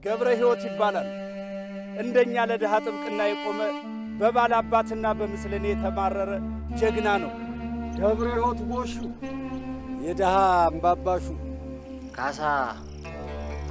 ገብረ ሕይወት ይባላል። እንደኛ ለድሃ ጥብቅና የቆመ በባለ አባትና በምስለኔ የተማረረ ጀግና ነው። ገብረ ሕይወት ጎሹ የድሃ አምባባሹ ካሳ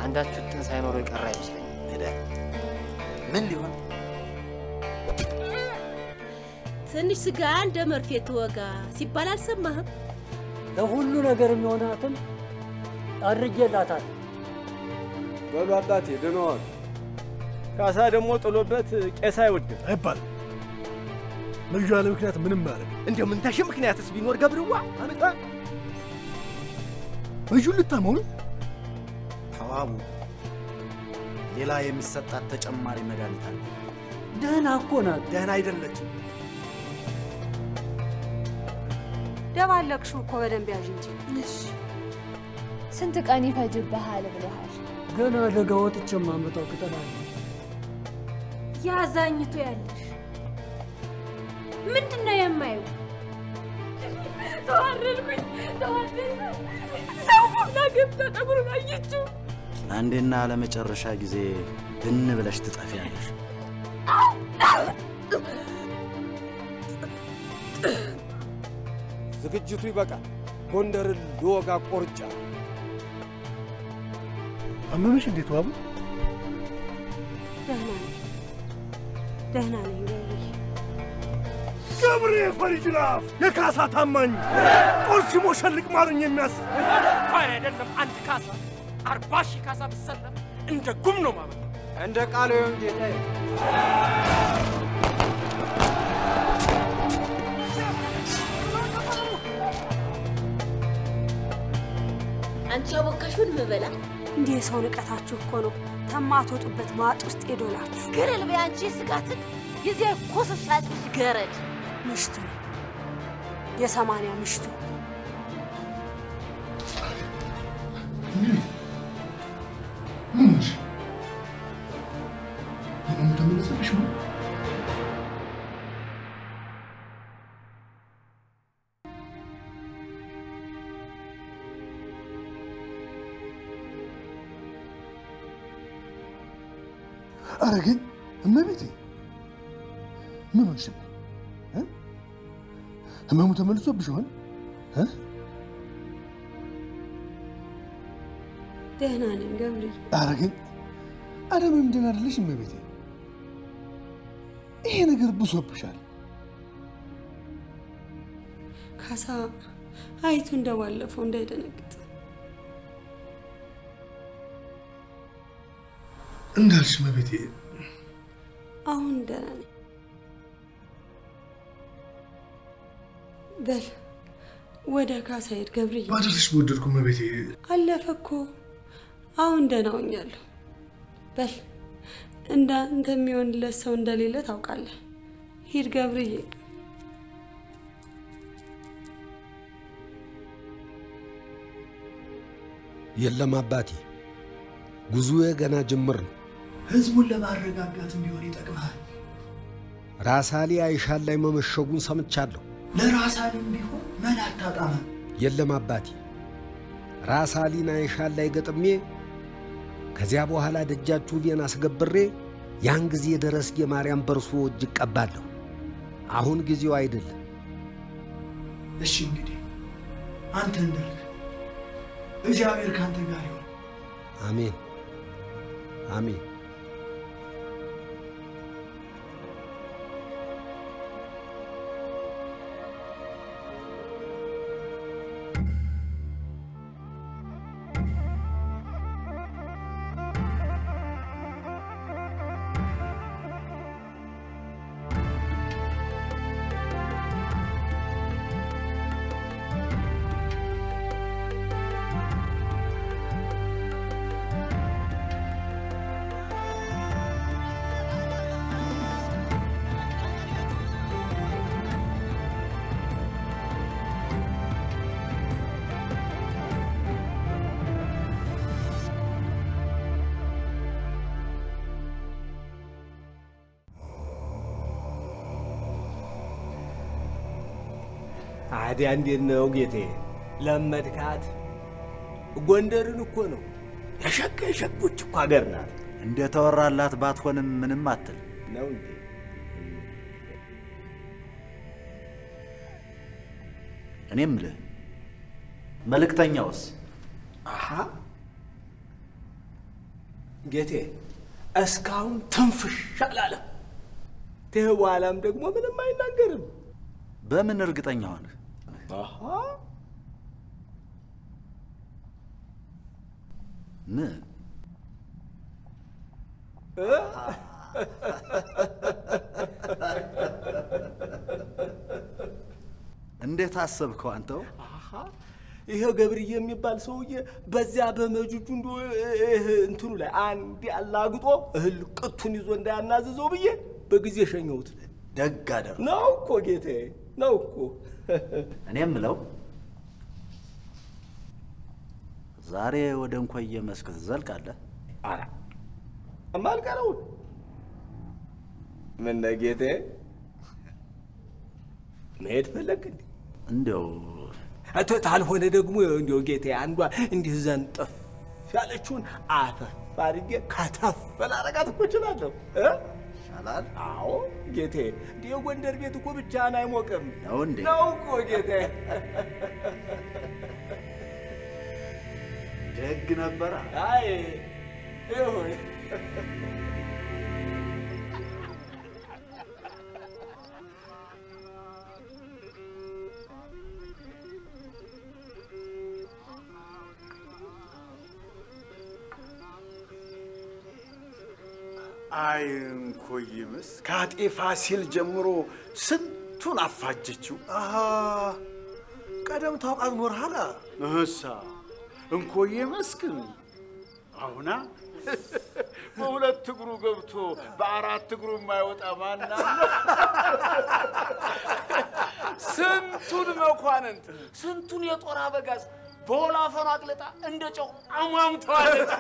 አንዳች ጥን ሳይኖር ይቀር አይመስለኝ። ምን ሊሆን ትንሽ ስጋ እንደ መርፌ ተወጋ ሲባል አልሰማህም? ለሁሉ ነገር የሚሆናትን አድርጌላታል። በሉ አባቴ ደህናዋል። ካሳ ደግሞ ጥሎበት ቄስ አይወድም አይባልም። ልጁ ያለ ምክንያት ምንም ማለት እንደው ምን ታሽ ምክንያትስ ቢኖር ገብርዋ አመጣ ልጁ ልታመው ተዋቡ ሌላ የሚሰጣት ተጨማሪ መድኃኒት አለ። ደህና እኮ ናት። ደህና አይደለችም። ደባለቅሽው እኮ በደንብ ያዥ እንጂ። እሺ ስንት ቀን ይፈጅብሃል ብለሃል? ገና ደጋ ወጥቼ ማመጣው ቅጠል አለ። ያዛኝቱ ያለሽ ምንድነው የማየው? ተዋረድኩኝ። ሰው ሁላ ገብታ ጠጉሩን አየችው። አንዴና ለመጨረሻ ጊዜ ብን ብለሽ ትጠፊያለሽ። ዝግጅቱ ይበቃል። ጎንደርን ልወጋ ቆርጫ። አመመሽ እንዴት ዋቡ? ደህና ነኝ ገብሬ ፈሪጅላፍ የካሳ ታማኝ ጦር ሲሞሸልቅ ማሩኝ የሚያስብ አይደለም። አንድ ካሳ 40 ሺህ ካሳ ብሰለፍ እንደ ጉም ነው ማለት እንደ ቃሉ ይሁን ጌታዬ። አንቺ ያቦካሽውን መበላ እንዴ ሰው ንቀታችሁ እኮ ነው። ተማትወጡበት ማጥ ውስጥ ሄዶላችሁ ገረል በያንቺ ስጋትን ጊዜ ኮሰሻት ገረድ ምሽቱ ነው የ80 ምሽቱ አረገኝ እመቤቴ ምን ሆንሽ? ህመሙ ተመልሶብሽ ሆነ? ደህና ነኝ ገብርኤል። አረገኝ አረመም ደህና አይደለሽ እመቤቴ። ይሄ ነገር ብሶብሻል። ካሳ አይቱ እንደባለፈው እንዳይደነግጥ እንዳልሽ እመቤቴ። አሁን ደህና ነኝ። በል ወደ ካሳ ሄድ ገብርኤል። ባደርስሽ በወደድኩ እመቤቴ። አለፈ እኮ አሁን ደህና ሆኛለሁ። በል እንዳንተ የሚሆንለት ሰው እንደሌለ ታውቃለህ። ሂድ ገብርኤል። የለም አባቴ፣ ጉዞዬ ገና ጅምር ነው። ህዝቡን ለማረጋጋት ቢሆን ይጠቅማል። ራሳሊ አይሻል ላይ መመሸጉን ሰምቻለሁ። ለራሳሊም ቢሆን መላክ ታጣማ። የለም አባቴ፣ ራሳሊን አይሻል ላይ ገጥሜ ከዚያ በኋላ ደጃችሁ ቪን አስገብሬ ያን ጊዜ ደረስጌ ማርያም በርሶ እጅ ቀባለሁ። አሁን ጊዜው አይደለም። እሺ እንግዲህ አንተ እንዳልክ እግዚአብሔር ካንተ ጋር ይሁን። አሜን አሜን። አዲያ እንዴት ነው ጌቴ? ለመድካት ጎንደርን እኮ ነው። የሸጎች እኮ ሀገር ናት። እንደተወራላት ባትሆንም ምንም አትል ነው እንዴ? እኔም ልህ መልእክተኛውስ? አሃ ጌቴ እስካሁን ትንፍሽ አላለም። በኋላም ደግሞ ምንም አይናገርም። በምን እርግጠኛ ሆነህ? አሃ ምን እንዴት አሰብከው አንተው? ይሄ ገብርዬ የሚባል ሰውዬ በዚያ በመጁጁ እንትኑ ላይ አንድ ያላግጦ እህል ቅቱን ይዞ እንዳያናዝዘው ብዬ በጊዜ ሸኘሁት። ደግ አደረግህ። ነው እኮ ጌቴ፣ ነው እኮ። እኔ የምለው ዛሬ ወደ እንኮየ መስክ ትዘልቃለህ? አራ እማልቀረው ምን ነው ጌቴ፣ መሄድ ፈለግ እንዴ? እንደው ታልሆነ ደግሞ እንደው ጌቴ አንዷ እንዲህ ዘንጥፍ ያለችውን አፈፍ አድርጌ ከተፍ ላደርጋት እኮ እችላለሁ። ይሻላል። አዎ ጌቴ፣ እንዲህ የጎንደር ቤት እኮ ብቻህን አይሞቅም። ነው እንዴ? ነው እኮ ጌቴ። ደግ ነበረ። አይ ይሁን። አይ እንኮይ መስክ ከአጤ ፋሲል ጀምሮ ስንቱን አፋጀችው። አሃ ቀደም ታውቃት ኖርሃላ? እህሳ እንኮይ መስክን አሁና በሁለት እግሩ ገብቶ በአራት እግሩ የማይወጣ ማን አለ? ስንቱን መኳንንት ስንቱን የጦር አበጋዝ በወላፈኑ አቅልጣ እንደ ጨው አሟምተዋለች።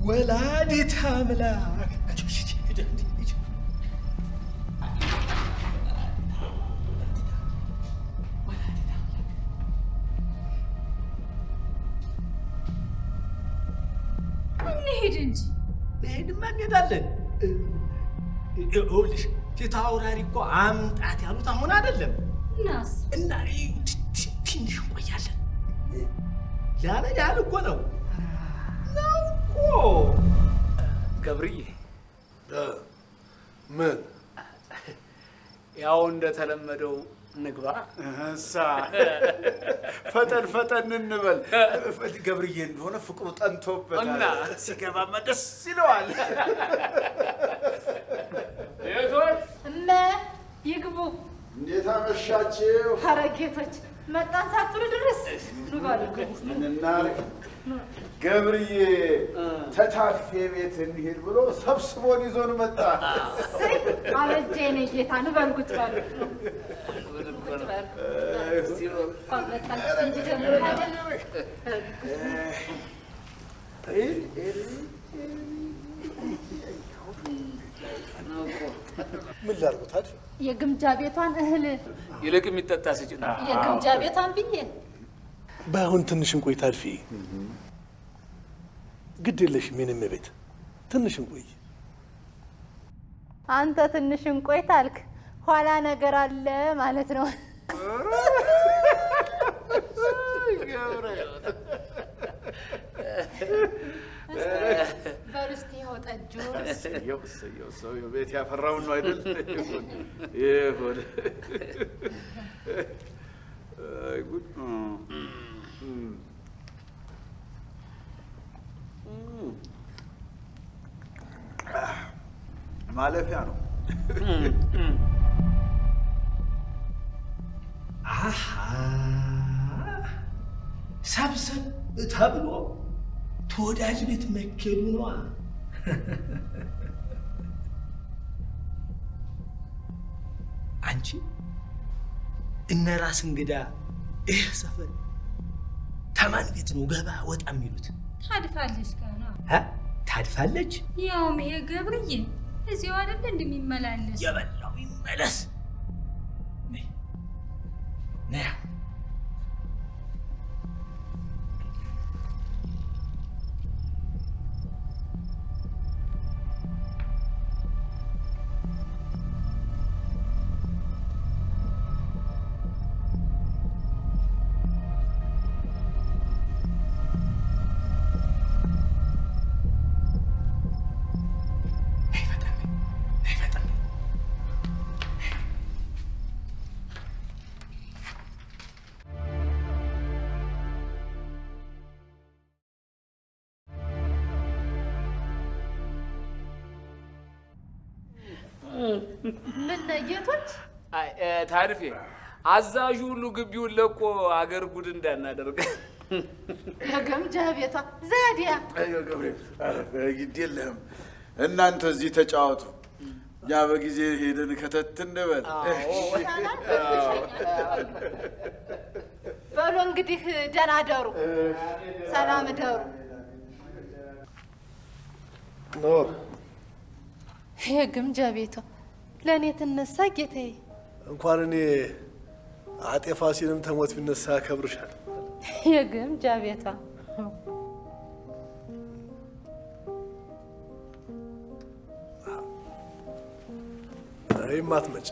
ወላዲተ አምላክ እንሂድ እንጂ። እንሂድማ እንሄዳለን። ይኸውልሽ ፊት አውራሪ እኮ አምጣት ያሉት አሁን አይደለም። እናስ እና ትንሽ እንቆያለን ያለ ያህል እኮ ነው እኮ። ገብርዬ ምን ያው እንደተለመደው ንግባ። እህሳ ፈጠን ፈጠን እንበል። ገብርዬ እንደሆነ ፍቅሩ ጠንቶበታል እና ሲገባማ ደስ ይለዋል። ቤቶች እመ ይግቡ። እንዴት አመሻችሁ? ኧረ ጌቶች መጣን ሳትሉ ድረስ ኑ ባሉ ግቡ። ምን እናድርግ? ገብርዬ ተታክፌ ቤት እንሂድ ብሎ ሰብስቦን ይዞን መጣ። አበጀ የኔ ጌታ ኑ በሉ ቁጭ በሉ። ቁጭ በሉ። እንኳን መጣችሁ እንጂ ጀምሮ አይደል? ምን ላድርገው ታዲያ? የግምጃ ቤቷን እህል ይልቅ የሚጠጣ ስጭ ነው። የግምጃ ቤቷን ብዬ ባይሆን ትንሽ እንቆይ ታድፊ። ግድ የለሽም የኔ እመቤት፣ ትንሽ እንቆይ። አንተ ትንሽ እንቆይ ታልክ ኋላ ነገር አለ ማለት ነው። በርስቲ ይኸው ጠጁን። ሰውዬው ቤት ያፈራውን ነው አይደል? ይሁን። አይ ጉድ! ማለፊያ ነው። አሃ ሰብሰብ ተብሎ ተወዳጅ ቤት መኬዱ ነዋ። አንቺ እነ ራስ እንግዳ ይህ ሰፈር ከማን ቤት ነው ገባ ወጣ የሚሉት? ታድፋለች ገና ታድፋለች። ያውም ይሄ ገብርዬ እዚያው አይደል እንደሚመላለስ የበላው ይመለስ። ነያ ምን ነጌቶች? አይ ታሪፌ አዛዡ ሁሉ ግቢውን ለቆ አገር ጉድ እንዳናደርግ የገምጃ ቤቷ ዘዲያ አዮ ገብርኤል ግድ የለህም እናንተ እዚህ ተጫወቱ ያ በጊዜ ሄደን ከተት እንበል በሉ እንግዲህ ደህና ደሩ ሰላም ደሩ ኖር የግምጃ ቤቷ ለእኔ ትነሳ ጌታዬ እንኳን እኔ አጤ ፋሲልም ተሞት ቢነሳ ከብርሻል የግምጃ ቤቷ አይማት መጭ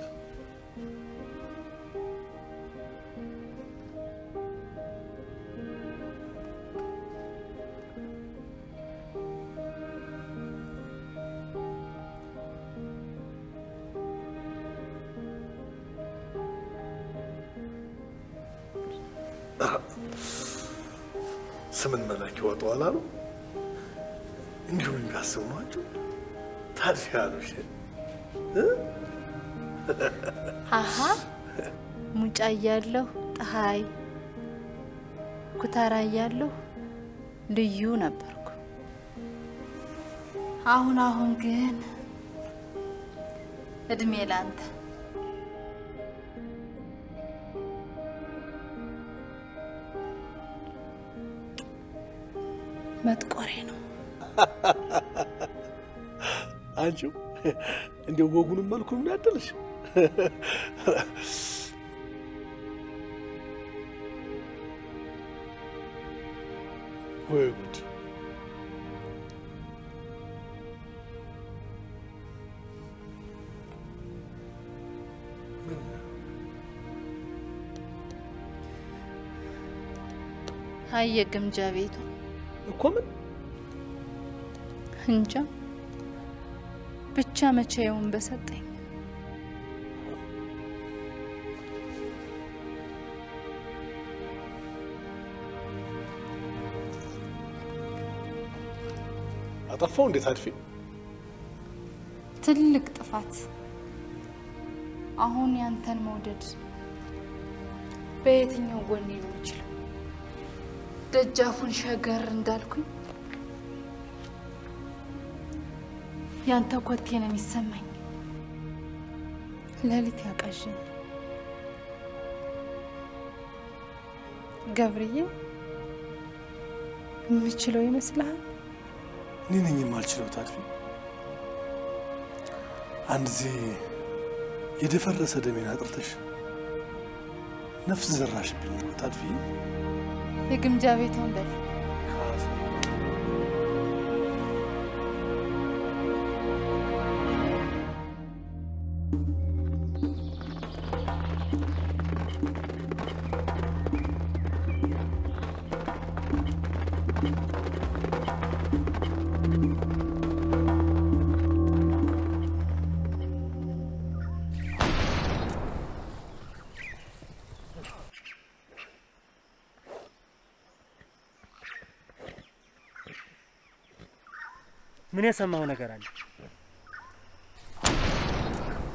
ስምን መላክ ይወጣዋል አሉ እንዲሁ የሚያስቡ ናቸው ታዲያ ያሉሽ አሃ ሙጫ እያለሁ ፀሐይ ኩታራ እያለሁ ልዩ ነበርኩ አሁን ግን እድሜ ላንተ መጥቆሬ ነው አንቺው እንደው ወጉንም መልኩንም ያደልሽ ወይ ጉድ አየ ግምጃ ቤቷ እኮ ምን እንጃ ብቻ መቼውን በሰጠኝ አጠፋው እንዴት አድፊ ትልቅ ጥፋት አሁን ያንተን መውደድ በየትኛው ጎኔ ነው ይችላል ደጃፉን ሸገር እንዳልኩኝ ያንተ ኮቴ ነው የሚሰማኝ ለሊት ያቃዥኝ ገብርዬ የምችለው ይመስልሃል? እኔ ነኝ የማልችለው ታድፊ አንድ ጊዜ የደፈረሰ ደሜን አጥርተሽ ነፍስ ዘራሽብኝ እኮ ታድፊ የግምጃ ቤቷን በል ምን የሰማው ነገር አለ?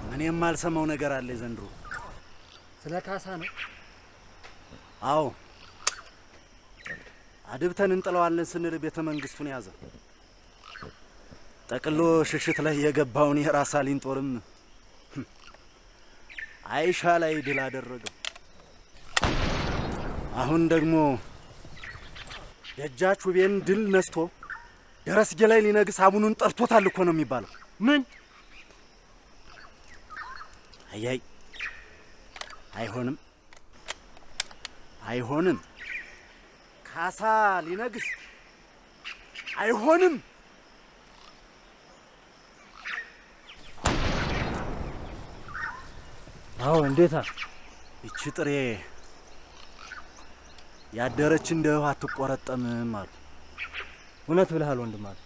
ምን የማልሰማው ነገር አለ ዘንድሮ? ስለ ካሳ ነው? አዎ አድብተን እንጥለዋለን ስንል ቤተ መንግስቱን ያዘ። ጠቅሎ ሽሽት ላይ የገባውን የራሳሊን ጦርም አይሻ ላይ ድል አደረገው። አሁን ደግሞ ደጃች ውቤን ድል ነስቶ ደረስጌ ላይ ሊነግስ አቡኑን ጠርቶታል እኮ ነው የሚባለው። ምን? አያይ አይሆንም፣ አይሆንም። ካሳ ሊነግስ አይሆንም። አዎ እንዴታ? እቺ ጥሬ ያደረች እንደ ውሃ አትቆረጠምም አሉ። እውነት ብለሃል ወንድም አለ።